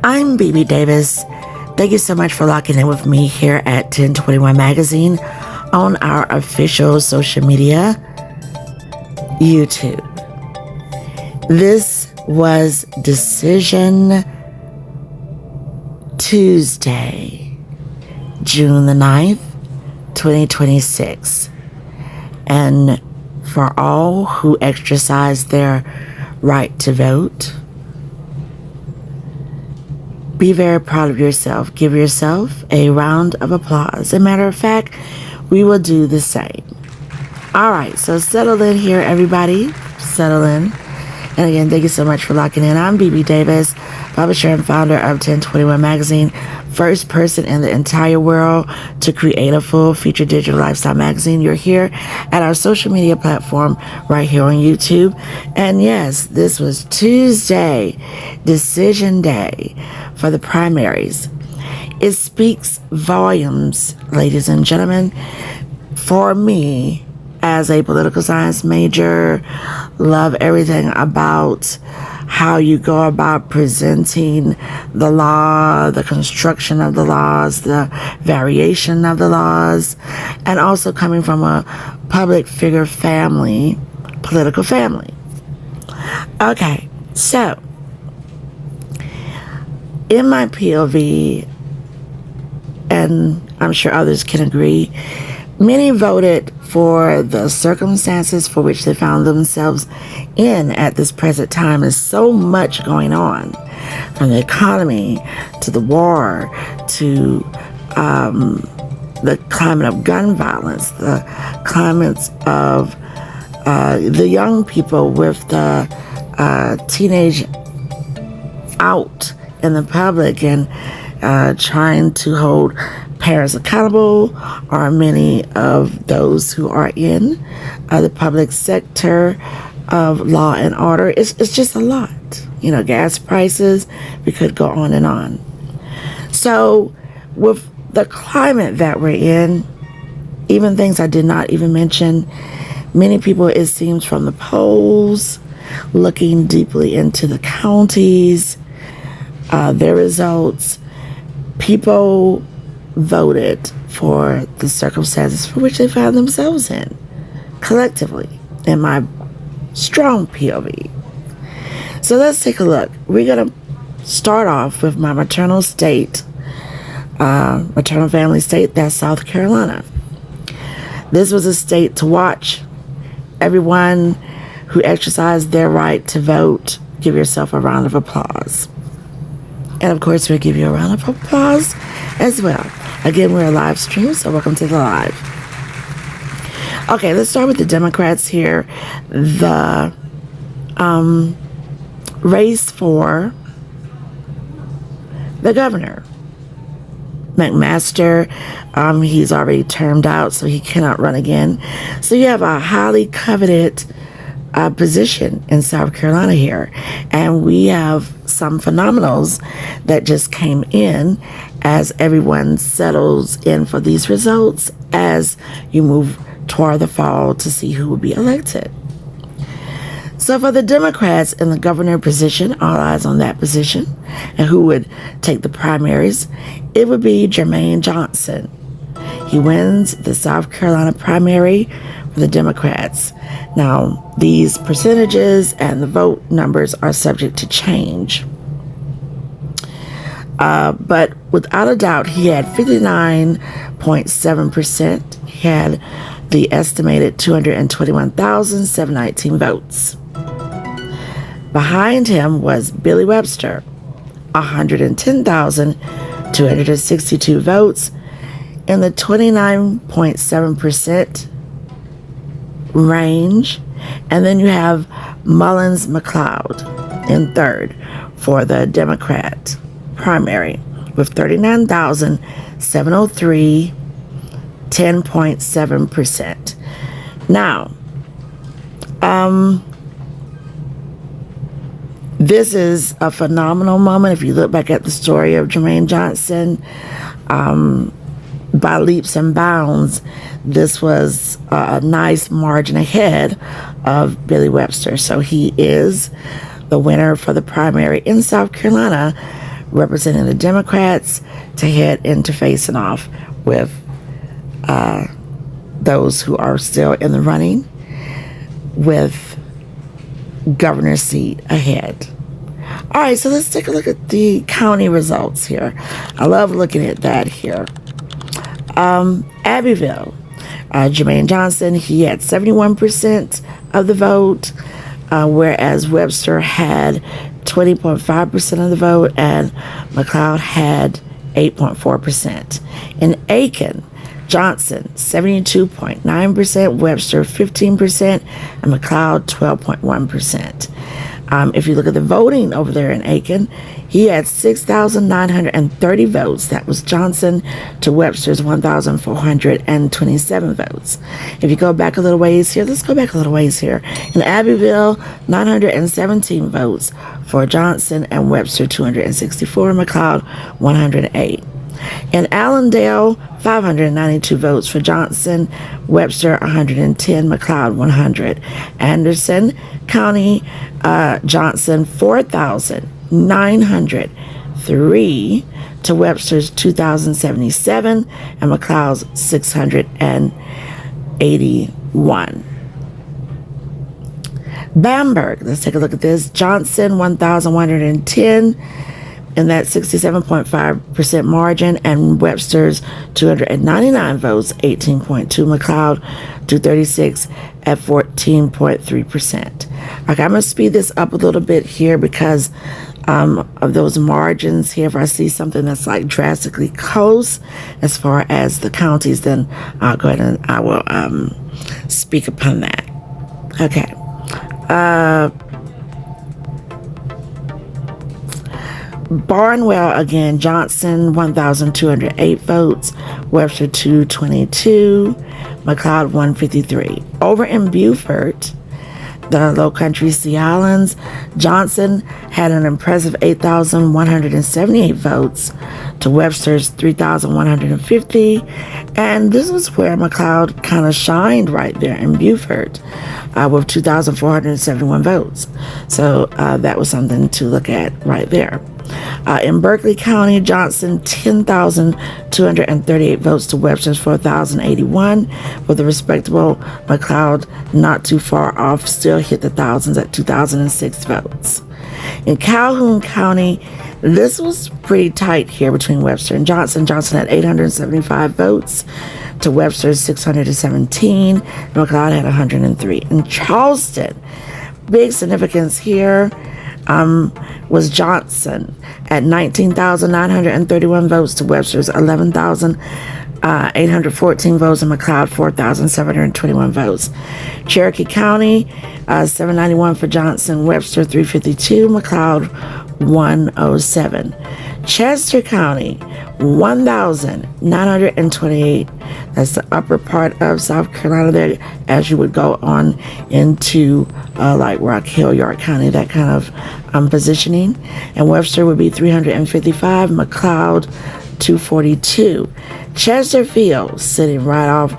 I'm BB Davis. Thank you so much for locking in with me here at 1021 Magazine on our official social media, YouTube. This was Decision Tuesday, June the 9th, 2026. And for all who exercise their right to vote, be very proud of yourself. Give yourself a round of applause. As a matter of fact, we will do the same. All right, so settle in here, everybody. Settle in. And again, thank you so much for locking in. I'm BB Davis, publisher and founder of 1021 Magazine, first person in the entire world to create a full-feature digital lifestyle magazine. You're here at our social media platform right here on YouTube. And yes, this was Tuesday, Decision Day for the primaries. It speaks volumes, ladies and gentlemen, for me as a political science major. Love everything about how you go about presenting the law, the construction of the laws, the variation of the laws, and also coming from a public figure family, political family. Okay, so in my POV, and I'm sure others can agree, many voted for the circumstances for which they found themselves in at this present time. There's so much going on, from the economy to the war to the climate of gun violence, the climates of the young people with the teenage out in the public and trying to hold parents accountable, are many of those who are in the public sector of law and order. It's just a lot. You know, gas prices, we could go on and on. So with the climate that we're in, even things I did not even mention, many people, it seems, from the polls, looking deeply into the counties, their results, people voted for the circumstances for which they found themselves in, collectively, in my strong POV. So let's take a look. We're going to start off with my maternal state, maternal family state, that's South Carolina. This was a state to watch. Everyone who exercised their right to vote, give yourself a round of applause. And of course, we'll give you a round of applause as well. Again, we're a live stream, so welcome to the live. Okay, let's start with the Democrats here. The race for the governor. McMaster, he's already termed out, so he cannot run again. So you have a highly coveted position in South Carolina here. And we have some phenomenals that just came in as everyone settles in for these results as you move toward the fall to see who will be elected. So for the Democrats in the governor position, all eyes on that position, and who would take the primaries, it would be Jermaine Johnson. He wins the South Carolina primary for the Democrats. Now, these percentages and the vote numbers are subject to change. But without a doubt, he had 59.7%. He had the estimated 221,719 votes. Behind him was Billy Webster, 110,262 votes in the 29.7% range. And then you have Mullins McLeod in third for the Democrat primary with 39,703, 10.7%. Now, this is a phenomenal moment. If you look back at the story of Jermaine Johnson, by leaps and bounds, this was a nice margin ahead of Billy Webster. So he is the winner for the primary in South Carolina, representing the Democrats, to head into facing off with those who are still in the running with governor's seat ahead. All right, so let's take a look at the county results here. I love looking at that here. Abbeville, Jermaine Johnson, he had 71% of the vote, whereas Webster had 20.5% of the vote, and McLeod had 8.4%. In Aiken, Johnson, 72.9%, Webster, 15%, and McLeod, 12.1%. If you look at the voting over there in Aiken, he had 6,930 votes. That was Johnson to Webster's 1,427 votes. If you go back a little ways here, let's go back a little ways here. In Abbeville, 917 votes for Johnson, and Webster 264, McLeod 108. In Allendale, 592 votes for Johnson, Webster 110, McLeod 100. Anderson County, Johnson 4,903 to Webster's 2,077, and McLeod's 681. Bamberg, let's take a look at this. Johnson 1,110 in that 67.5% margin, and Webster's 299 votes, 18.2. McLeod 236 at 14.3%. Okay, I'm gonna speed this up a little bit here because of those margins here. If I see something that's like drastically close as far as the counties, then I'll go ahead and I will speak upon that. Okay. Barnwell, again, Johnson 1,208 votes, Webster 222, McLeod 153. Over in Beaufort, the Low Country Sea Islands, Johnson had an impressive 8,178 votes to Webster's 3,150, and this was where McLeod kind of shined right there in Beaufort with 2,471 votes. So that was something to look at right there. In Berkeley County, Johnson 10,238 votes to Webster's 4,081, with a respectable McLeod not too far off, still hit the thousands at 2,006 votes. In Calhoun County, this was pretty tight here between Webster and Johnson. Johnson had 875 votes to Webster's 617, and McLeod had 103. In Charleston, big significance here was Johnson at 19,931 votes to Webster's 11,814 votes, and McLeod 4,721 votes. Cherokee County, 791 for Johnson, Webster 352, McLeod 107. Chester County, 1,928. That's the upper part of South Carolina there, as you would go on into like Rock Hill, York County, that kind of positioning. And Webster would be 355, McLeod 242. Chesterfield, sitting right off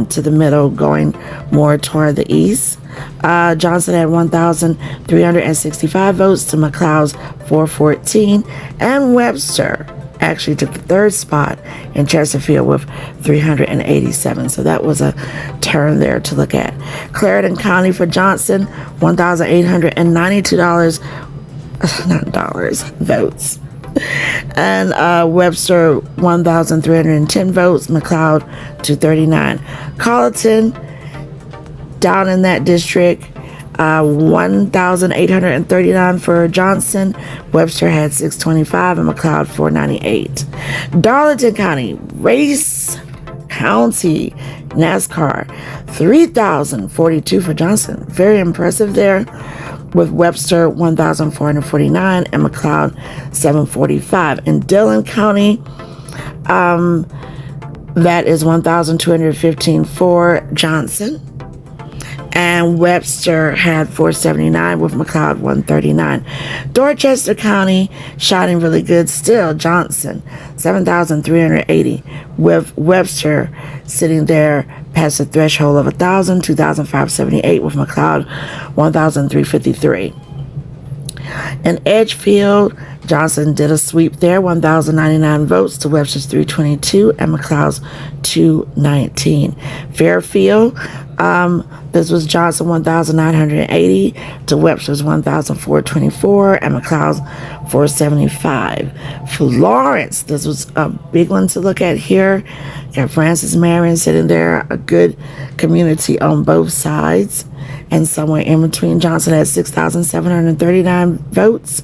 to the middle, going more toward the east. Johnson had 1,365 votes to McLeod's 414, and Webster actually took the third spot in Chesterfield with 387. So that was a turn there to look at. Clarendon County for Johnson, $1,892 votes. And Webster 1,310 votes, McLeod 239. Colleton, down in that district, 1,839 for Johnson, Webster had 625, and McLeod 498. Darlington County, Race County, NASCAR, 3,042 for Johnson. Very impressive there, with Webster 1,449 and McLeod 745. In Dillon County, that is 1,215 for Johnson, and Webster had 479 with McLeod 139. Dorchester County, shining really good still. Johnson 7,380 with Webster sitting there past the threshold of 1,000, 2,578 with McLeod 1,353. In Edgefield, Johnson did a sweep there, 1,099 votes to Webster's 322 and McLeod's 219. Fairfield, this was Johnson 1,980 to Webster's 1,424 and McLeod's 475. Florence, this was a big one to look at here. Got Francis Marion sitting there, a good community on both sides. And somewhere in between, Johnson had 6,739 votes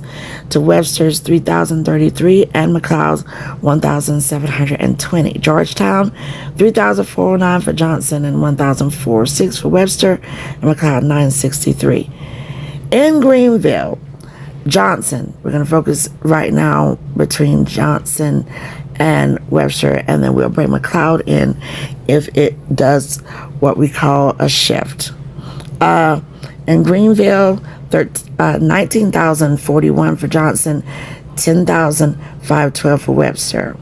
to Webster's 3,033 and McLeod's 1,720. Georgetown, 3,409 for Johnson and 1,406 for Webster and McLeod 963. In Greenville, Johnson, we're going to focus right now between Johnson and Webster, and then we'll bring McLeod in if it does what we call a shift. In Greenville, 19,041 for Johnson, 10,512 for Webster.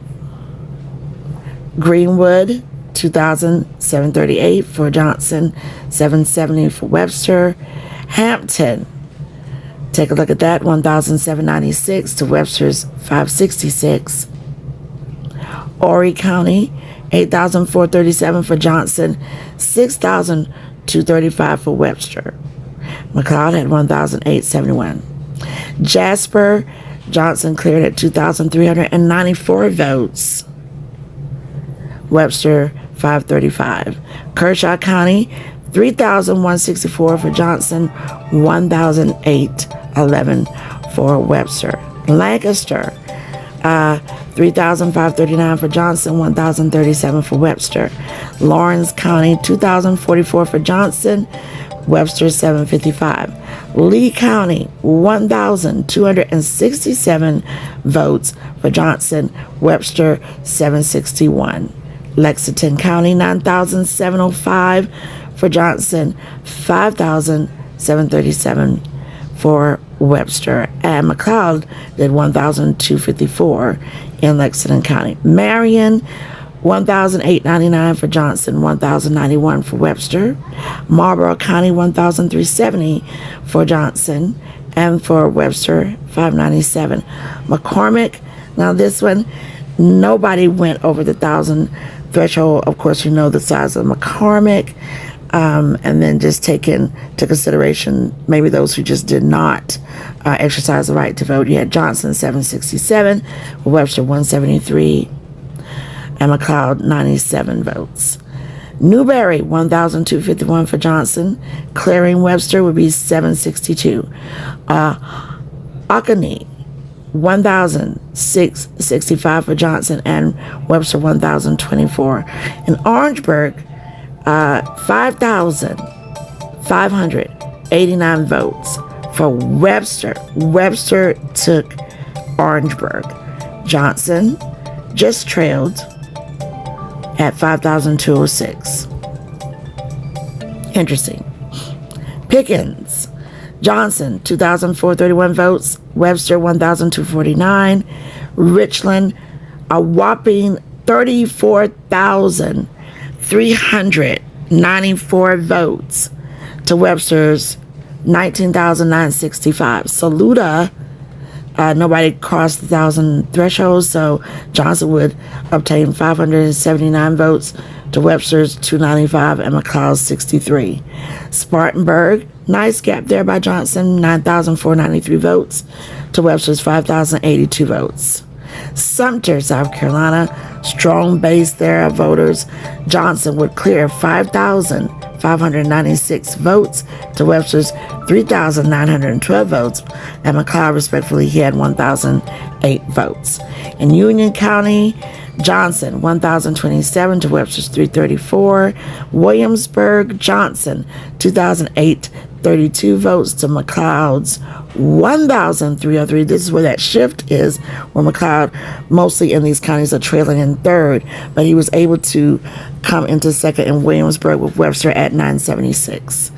Greenwood, 2,738 for Johnson, 770 for Webster. Hampton, take a look at that, 1,796 to Webster's 566. Horry County, 8,437 for Johnson, 6,235 for Webster. McLeod had 1,871. Jasper, Johnson cleared at 2,394 votes. Webster, 535. Kershaw County, 3,164 for Johnson, 1,811 for Webster. Lancaster, 3,539 for Johnson, 1,037 for Webster. Lawrence County, 2,044 for Johnson, Webster 755. Lee County, 1,267 votes for Johnson, Webster 761. Lexington County, 9,705 for Johnson, 5,737 for Webster, and McLeod did 1,254 in Lexington County. Marion, 1,899 for Johnson, 1,091 for Webster. Marlborough County, 1,370 for Johnson, and for Webster, 597. McCormick, now this one, nobody went over the 1,000 threshold. Of course, you know the size of McCormick. And then just take into consideration maybe those who just did not exercise the right to vote. You had Johnson 767, Webster 173, and McLeod 97 votes. Newberry 1,251 for Johnson, clearing Webster would be 762. Oconee 1,665 for Johnson and Webster 1,024. In Orangeburg, 5,589 votes for Webster. Webster took Orangeburg. Johnson just trailed at 5,206. Interesting. Pickens, Johnson, 2,431 votes. Webster, 1,249. Richland, a whopping 34,394 votes to Webster's 19,965. Saluda, nobody crossed the 1,000 threshold, so Johnson would obtain 579 votes to Webster's 295 and McLeod's 63. Spartanburg, nice gap there by Johnson, 9,493 votes to Webster's 5,082 votes. Sumter, South Carolina, strong base there of voters. Johnson would clear 5,596 votes to Webster's 3,912 votes, and McLeod, respectively, he had 1,008 votes. In Union County, Johnson, 1,027 to Webster's 334. Williamsburg, Johnson, 2,832 votes to McLeod's 1,303. This is where that shift is, where McLeod, mostly in these counties, are trailing in third, but he was able to come into second in Williamsburg with Webster at 976.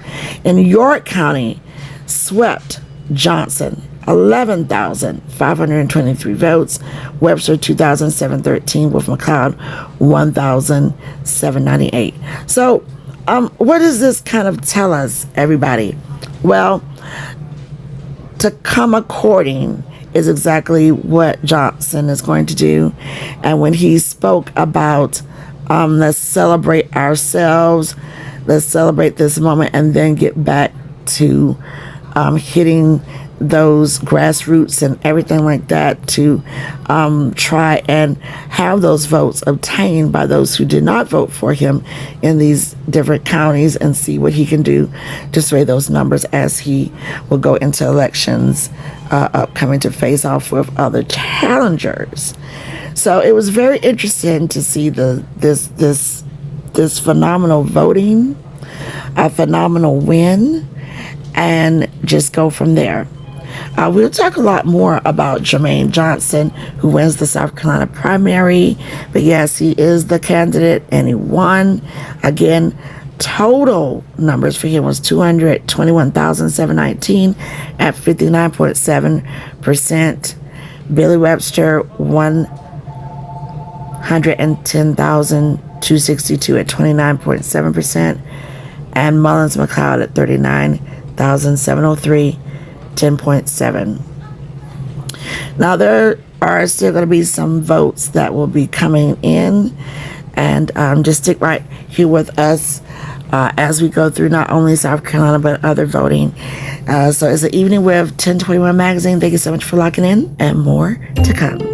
In York County, swept Johnson, 11,523 votes. Webster, 2,713 with McLeod, 1,798. So, what does this kind of tell us, everybody? Well, to come according is exactly what Johnson is going to do. And when he spoke about let's celebrate ourselves, let's celebrate this moment, and then get back to hitting those grassroots and everything like that to try and have those votes obtained by those who did not vote for him in these different counties, and see what he can do to sway those numbers as he will go into elections upcoming to face off with other challengers. So it was very interesting to see this phenomenal voting, a phenomenal win, and just go from there. We'll talk a lot more about Jermaine Johnson, who wins the South Carolina primary. But yes, he is the candidate, and he won. Again, total numbers for him was 221,719 at 59.7%. Billy Webster, 110,262 at 29.7%. And Mullins McLeod at 39,703, 10.7. Now there are still going to be some votes that will be coming in, and just stick right here with us as we go through not only South Carolina but other voting. So it's the Evening with 1021 Magazine. Thank you so much for locking in, and more to come.